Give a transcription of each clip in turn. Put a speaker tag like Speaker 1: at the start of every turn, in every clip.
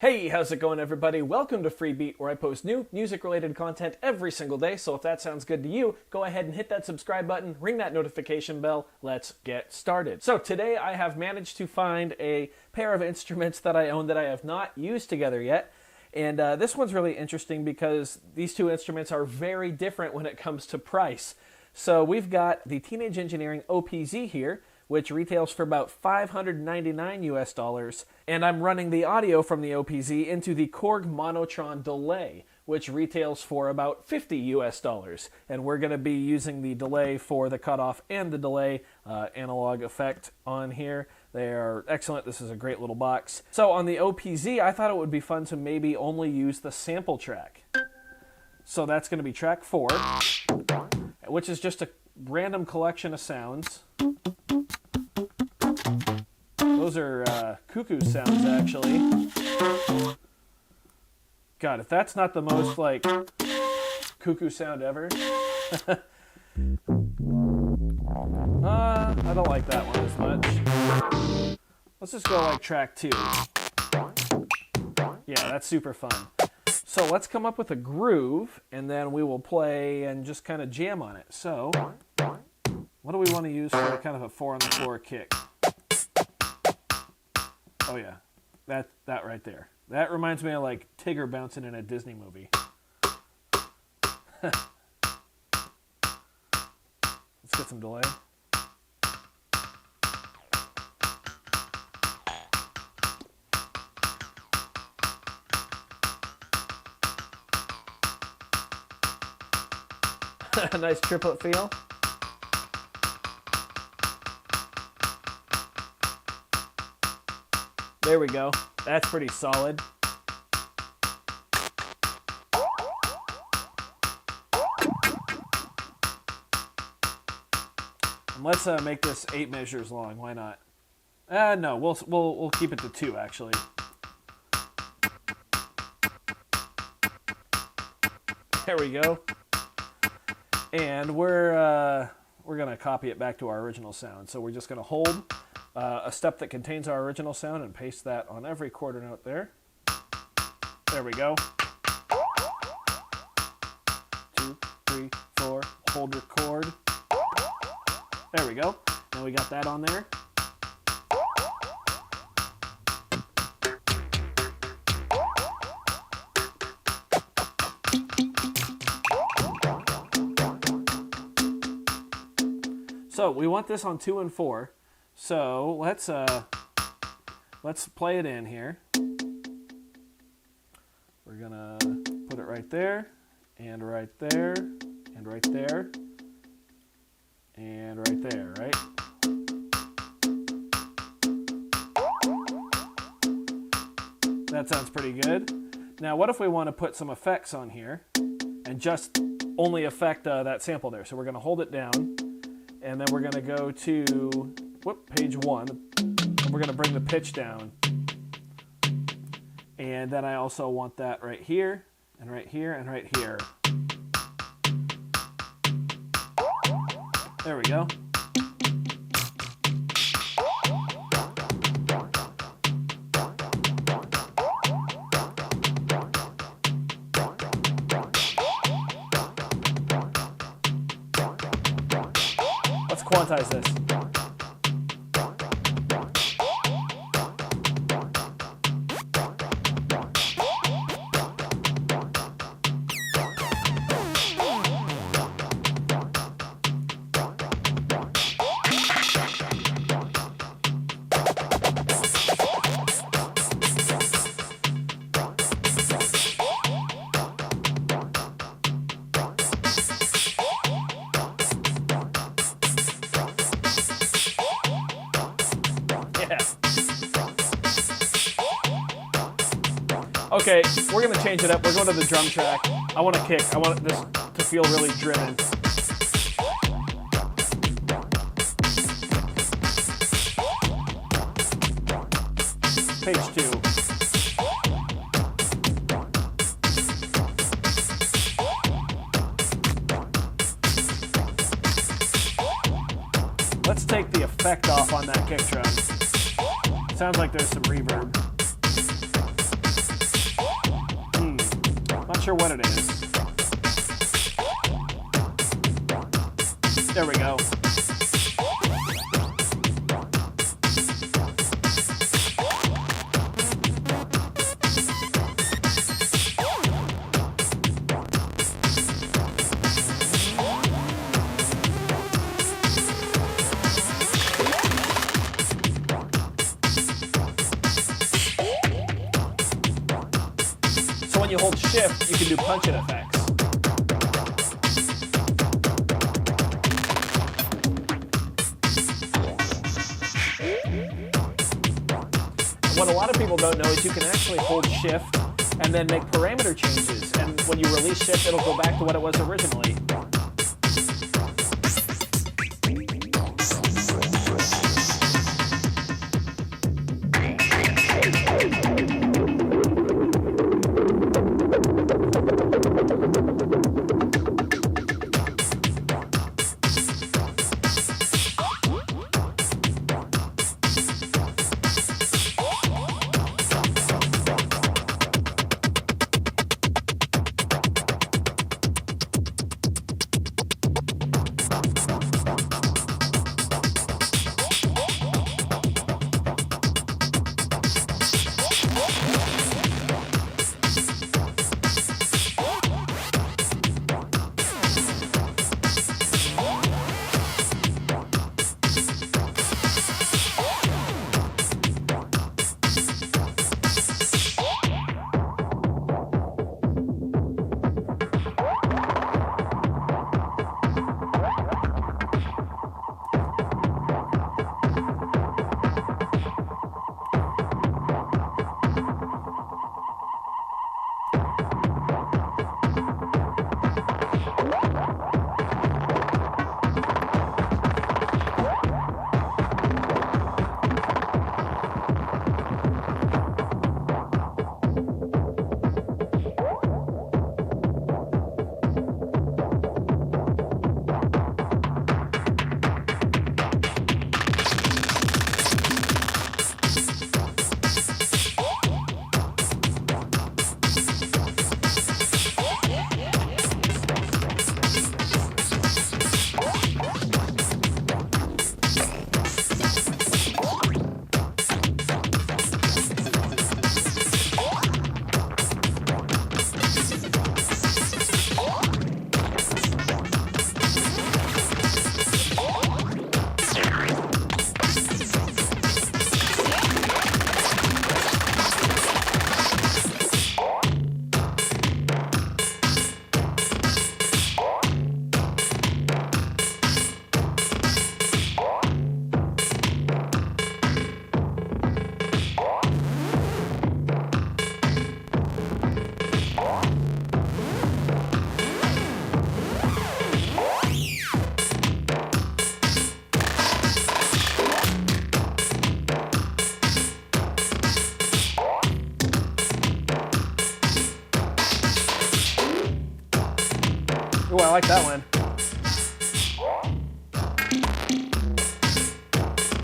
Speaker 1: Hey, how's it going, everybody? Welcome to Freebeat, where I post new music-related content every single day, so if that sounds good to you, go ahead and hit that subscribe button, ring that notification bell, let's get started. So today I have managed to find a pair of instruments that I own that I have not used together yet, and this one's really interesting because these two instruments are very different when it comes to price. So we've got the Teenage Engineering OPZ here, which retails for about $599 US, and I'm running the audio from the OPZ into the Korg Monotron Delay, which retails for about $50 US, and we're going to be using the delay for the cutoff and the delay analog effect on here. They are excellent. This is a great little box. So on the OPZ, I thought it would be fun to maybe only use the sample track. So that's going to be track 4, which is just a random collection of sounds. Those are cuckoo sounds, actually. God, if that's not the most, like, cuckoo sound ever. I don't like that one as much. Let's just go, like, track 2. Yeah, that's super fun. So let's come up with a groove, and then we will play and just kind of jam on it. So, what do we want to use for kind of a 4-on-the-floor kick? Oh yeah, that right there. That reminds me of like Tigger bouncing in a Disney movie. Let's get some delay. A nice triplet feel. There we go. That's pretty solid. And let's make this 8 measures long. Why not? No, we'll keep it to 2 actually. There we go. And we're gonna copy it back to our original sound. So we're just gonna hold a step that contains our original sound and paste that on every quarter note there. There we go. 2, 3, 4, hold record. There we go. Now we got that on there. So we want this on 2 and 4. So let's play it in here. We're gonna put it right there, and right there, and right there, and right there, right? That sounds pretty good. Now what if we want to put some effects on here and just only affect that sample there? So we're gonna hold it down, and then we're gonna go to page 1, and we're going to bring the pitch down. And then I also want that right here, and right here, and right here. There we go. Let's quantize this. Okay, we're going to change it up. We're going to the drum track. I want to kick. I want this to feel really driven. Page 2. Let's take the effect off on that kick drum. Sounds like there's some reverb. sure what it is. There we go. So when you hold shift, you can do punch-in effects. What a lot of people don't know is you can actually hold shift and then make parameter changes. And when you release shift, it'll go back to what it was originally. Ooh, I like that one.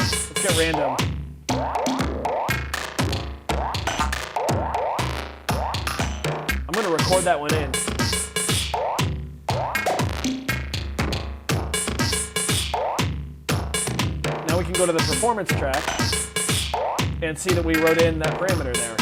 Speaker 1: Let's get random. I'm going to record that one in. Now we can go to the performance track and see that we wrote in that parameter there.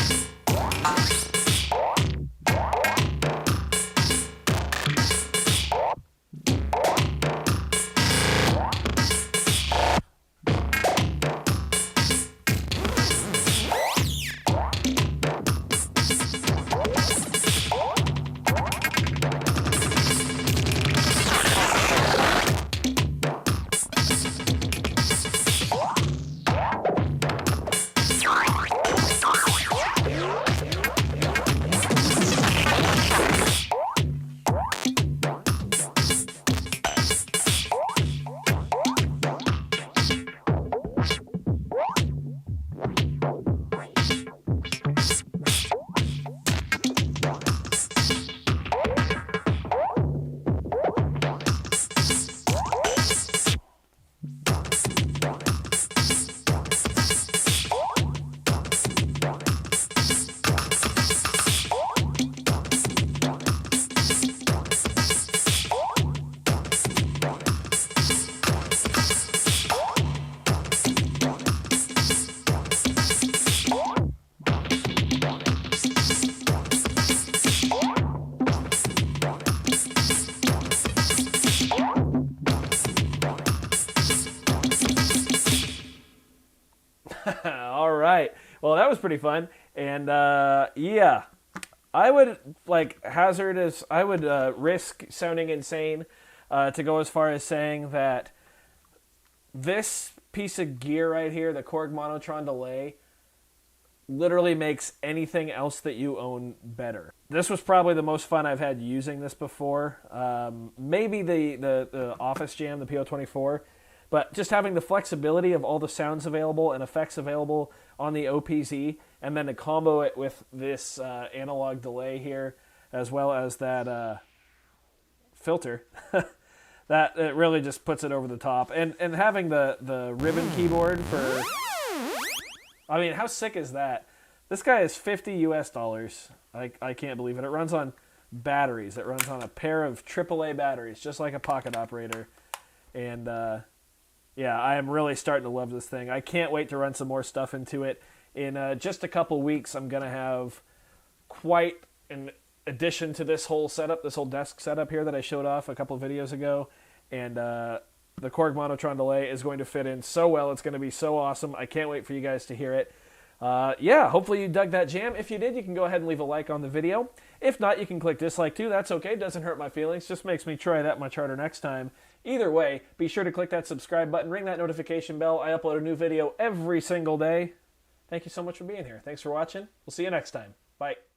Speaker 1: Well, that was pretty fun. And yeah, I would risk sounding insane to go as far as saying that this piece of gear right here, the Korg Monotron Delay, literally makes anything else that you own better. This was probably the most fun I've had using this before. Maybe the Office Jam, the PO24, but just having the flexibility of all the sounds available and effects available on the OPZ, and then to combo it with this analog delay here, as well as that filter, that it really just puts it over the top. And having the ribbon keyboard for, I mean, how sick is that? This guy is $50 US. I can't believe it. It runs on batteries. It runs on a pair of AAA batteries, just like a pocket operator. And yeah, I am really starting to love this thing. I can't wait to run some more stuff into it. In just a couple weeks, I'm going to have quite an addition to this whole setup, this whole desk setup here that I showed off a couple videos ago. And the Korg Monotron Delay is going to fit in so well. It's going to be so awesome. I can't wait for you guys to hear it. Yeah, hopefully you dug that jam. If you did, you can go ahead and leave a like on the video. If not, you can click dislike too. That's okay. Doesn't hurt my feelings. Just makes me try that much harder next time. Either way, be sure to click that subscribe button, ring that notification bell. I upload a new video every single day. Thank you so much for being here. Thanks for watching. We'll see you next time. Bye.